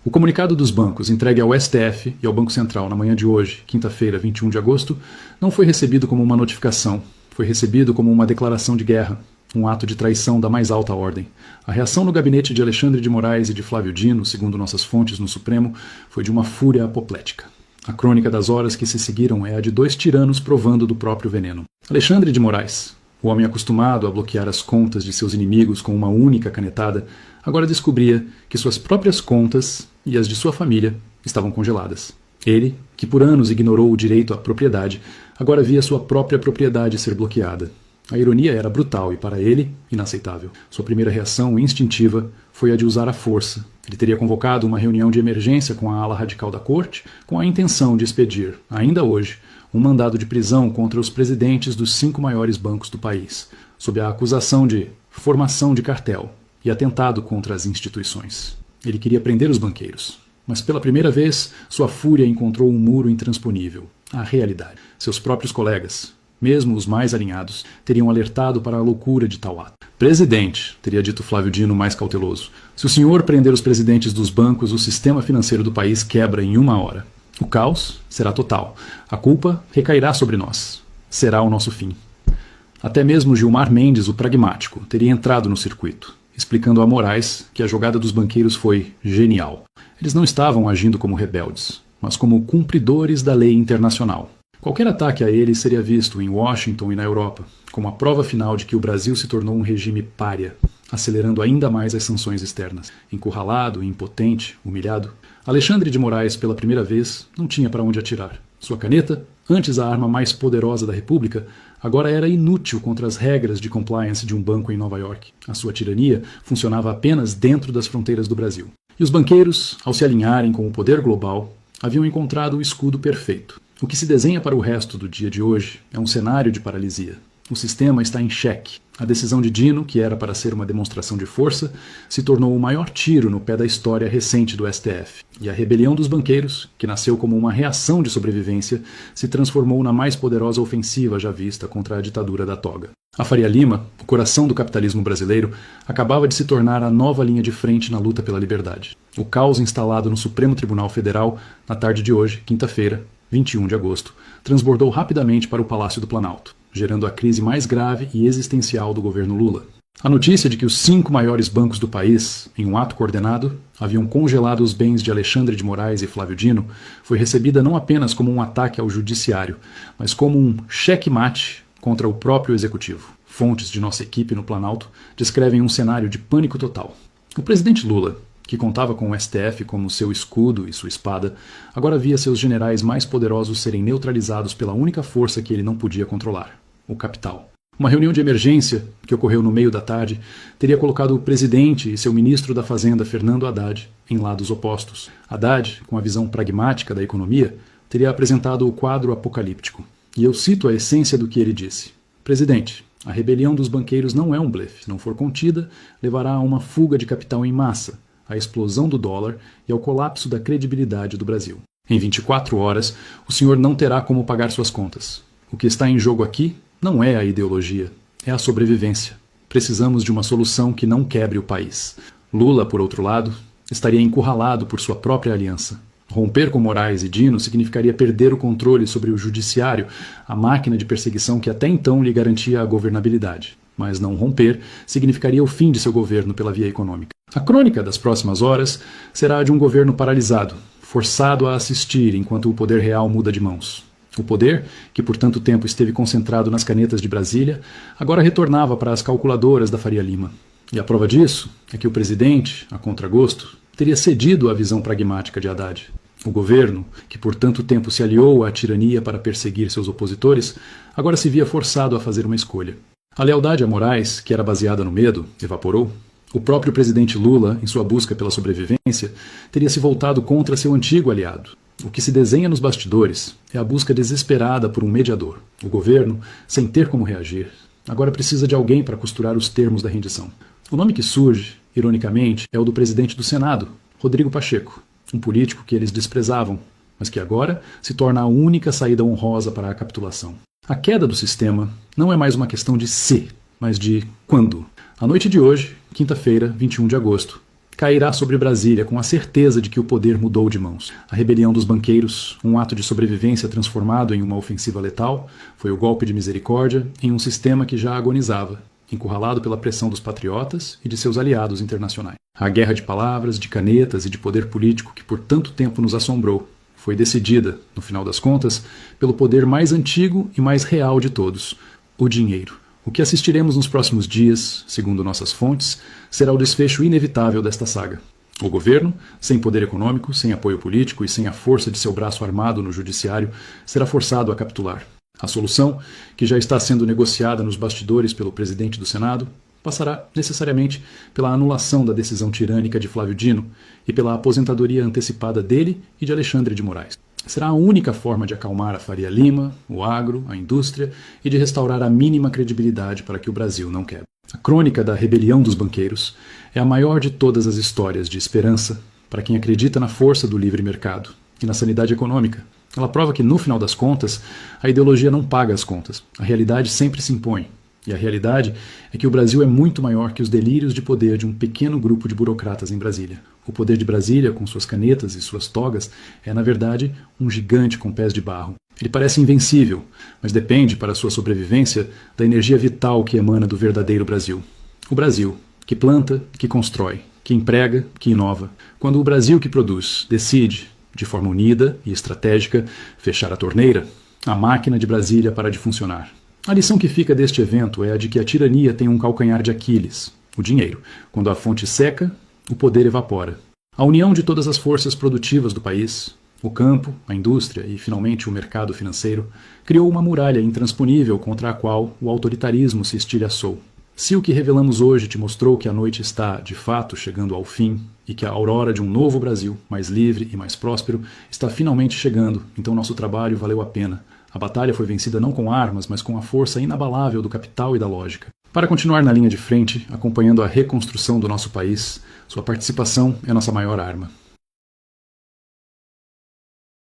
O comunicado dos bancos entregue ao STF e ao Banco Central na manhã de hoje, quinta-feira, 21 de agosto, não foi recebido como uma notificação, foi recebido como uma declaração de guerra, um ato de traição da mais alta ordem. A reação no gabinete de Alexandre de Moraes e de Flávio Dino, segundo nossas fontes no Supremo, foi de uma fúria apoplética. A crônica das horas que se seguiram é a de dois tiranos provando do próprio veneno. Alexandre de Moraes, o homem acostumado a bloquear as contas de seus inimigos com uma única canetada, agora descobria que suas próprias contas e as de sua família estavam congeladas. Ele, que por anos ignorou o direito à propriedade, agora via sua própria propriedade ser bloqueada. A ironia era brutal e, para ele, inaceitável. Sua primeira reação instintiva foi a de usar a força. Ele teria convocado uma reunião de emergência com a ala radical da corte, com a intenção de expedir, ainda hoje, um mandado de prisão contra os presidentes dos 5 maiores bancos do país, sob a acusação de formação de cartel e atentado contra as instituições. Ele queria prender os banqueiros, mas pela primeira vez sua fúria encontrou um muro intransponível, a realidade. Seus próprios colegas, mesmo os mais alinhados, teriam alertado para a loucura de tal ato. Presidente, teria dito Flávio Dino mais cauteloso, se o senhor prender os presidentes dos bancos, o sistema financeiro do país quebra em 1 hora. O caos será total. A culpa recairá sobre nós. Será o nosso fim. Até mesmo Gilmar Mendes, o pragmático, teria entrado no circuito, explicando a Moraes que a jogada dos banqueiros foi genial. Eles não estavam agindo como rebeldes, mas como cumpridores da lei internacional. Qualquer ataque a eles seria visto em Washington e na Europa como a prova final de que o Brasil se tornou um regime pária, acelerando ainda mais as sanções externas. Encurralado, impotente, humilhado, Alexandre de Moraes, pela primeira vez, não tinha para onde atirar. Sua caneta, antes a arma mais poderosa da República, agora era inútil contra as regras de compliance de um banco em Nova York. A sua tirania funcionava apenas dentro das fronteiras do Brasil. E os banqueiros, ao se alinharem com o poder global, haviam encontrado o escudo perfeito. O que se desenha para o resto do dia de hoje é um cenário de paralisia. O sistema está em xeque. A decisão de Dino, que era para ser uma demonstração de força, se tornou o maior tiro no pé da história recente do STF. E a rebelião dos banqueiros, que nasceu como uma reação de sobrevivência, se transformou na mais poderosa ofensiva já vista contra a ditadura da toga. A Faria Lima, o coração do capitalismo brasileiro, acabava de se tornar a nova linha de frente na luta pela liberdade. O caos instalado no Supremo Tribunal Federal, na tarde de hoje, quinta-feira, 21 de agosto, transbordou rapidamente para o Palácio do Planalto, gerando a crise mais grave e existencial do governo Lula. A notícia de que os 5 maiores bancos do país, em um ato coordenado, haviam congelado os bens de Alexandre de Moraes e Flávio Dino, foi recebida não apenas como um ataque ao judiciário, mas como um checkmate contra o próprio executivo. Fontes de nossa equipe no Planalto descrevem um cenário de pânico total. O presidente Lula, que contava com o STF como seu escudo e sua espada, agora via seus generais mais poderosos serem neutralizados pela única força que ele não podia controlar, o capital. Uma reunião de emergência, que ocorreu no meio da tarde, teria colocado o presidente e seu ministro da Fazenda, Fernando Haddad, em lados opostos. Haddad, com a visão pragmática da economia, teria apresentado o quadro apocalíptico. E eu cito a essência do que ele disse. Presidente, a rebelião dos banqueiros não é um blefe. Se não for contida, levará a uma fuga de capital em massa, à explosão do dólar e ao colapso da credibilidade do Brasil. Em 24 horas, o senhor não terá como pagar suas contas. O que está em jogo aqui não é a ideologia, é a sobrevivência. Precisamos de uma solução que não quebre o país. Lula, por outro lado, estaria encurralado por sua própria aliança. Romper com Moraes e Dino significaria perder o controle sobre o judiciário, a máquina de perseguição que até então lhe garantia a governabilidade. Mas não romper significaria o fim de seu governo pela via econômica. A crônica das próximas horas será a de um governo paralisado, forçado a assistir enquanto o poder real muda de mãos. O poder, que por tanto tempo esteve concentrado nas canetas de Brasília, agora retornava para as calculadoras da Faria Lima. E a prova disso é que o presidente, a contragosto, teria cedido à visão pragmática de Haddad. O governo, que por tanto tempo se aliou à tirania para perseguir seus opositores, agora se via forçado a fazer uma escolha. A lealdade a Moraes, que era baseada no medo, evaporou. O próprio presidente Lula, em sua busca pela sobrevivência, teria se voltado contra seu antigo aliado. O que se desenha nos bastidores é a busca desesperada por um mediador. O governo, sem ter como reagir, agora precisa de alguém para costurar os termos da rendição. O nome que surge, ironicamente, é o do presidente do Senado, Rodrigo Pacheco, um político que eles desprezavam, mas que agora se torna a única saída honrosa para a capitulação. A queda do sistema não é mais uma questão de se, mas de quando. A noite de hoje, quinta-feira, 21 de agosto, cairá sobre Brasília com a certeza de que o poder mudou de mãos. A rebelião dos banqueiros, um ato de sobrevivência transformado em uma ofensiva letal, foi o golpe de misericórdia em um sistema que já agonizava, encurralado pela pressão dos patriotas e de seus aliados internacionais. A guerra de palavras, de canetas e de poder político que por tanto tempo nos assombrou foi decidida, no final das contas, pelo poder mais antigo e mais real de todos, o dinheiro. O que assistiremos nos próximos dias, segundo nossas fontes, será o desfecho inevitável desta saga. O governo, sem poder econômico, sem apoio político e sem a força de seu braço armado no judiciário, será forçado a capitular. A solução, que já está sendo negociada nos bastidores pelo presidente do Senado, passará necessariamente pela anulação da decisão tirânica de Flávio Dino e pela aposentadoria antecipada dele e de Alexandre de Moraes. Será a única forma de acalmar a Faria Lima, o agro, a indústria e de restaurar a mínima credibilidade para que o Brasil não quebre. A crônica da rebelião dos banqueiros é a maior de todas as histórias de esperança para quem acredita na força do livre mercado e na sanidade econômica. Ela prova que, no final das contas, a ideologia não paga as contas. A realidade sempre se impõe. E a realidade é que o Brasil é muito maior que os delírios de poder de um pequeno grupo de burocratas em Brasília. O poder de Brasília, com suas canetas e suas togas, é, na verdade, um gigante com pés de barro. Ele parece invencível, mas depende, para sua sobrevivência, da energia vital que emana do verdadeiro Brasil. O Brasil, que planta, que constrói, que emprega, que inova. Quando o Brasil que produz decide, de forma unida e estratégica, fechar a torneira, a máquina de Brasília para de funcionar. A lição que fica deste evento é a de que a tirania tem um calcanhar de Aquiles, o dinheiro. Quando a fonte seca, o poder evapora. A união de todas as forças produtivas do país, o campo, a indústria e, finalmente, o mercado financeiro, criou uma muralha intransponível contra a qual o autoritarismo se estilhaçou. Se o que revelamos hoje te mostrou que a noite está, de fato, chegando ao fim e que a aurora de um novo Brasil, mais livre e mais próspero, está finalmente chegando, então nosso trabalho valeu a pena. A batalha foi vencida não com armas, mas com a força inabalável do capital e da lógica. Para continuar na linha de frente, acompanhando a reconstrução do nosso país, sua participação é nossa maior arma.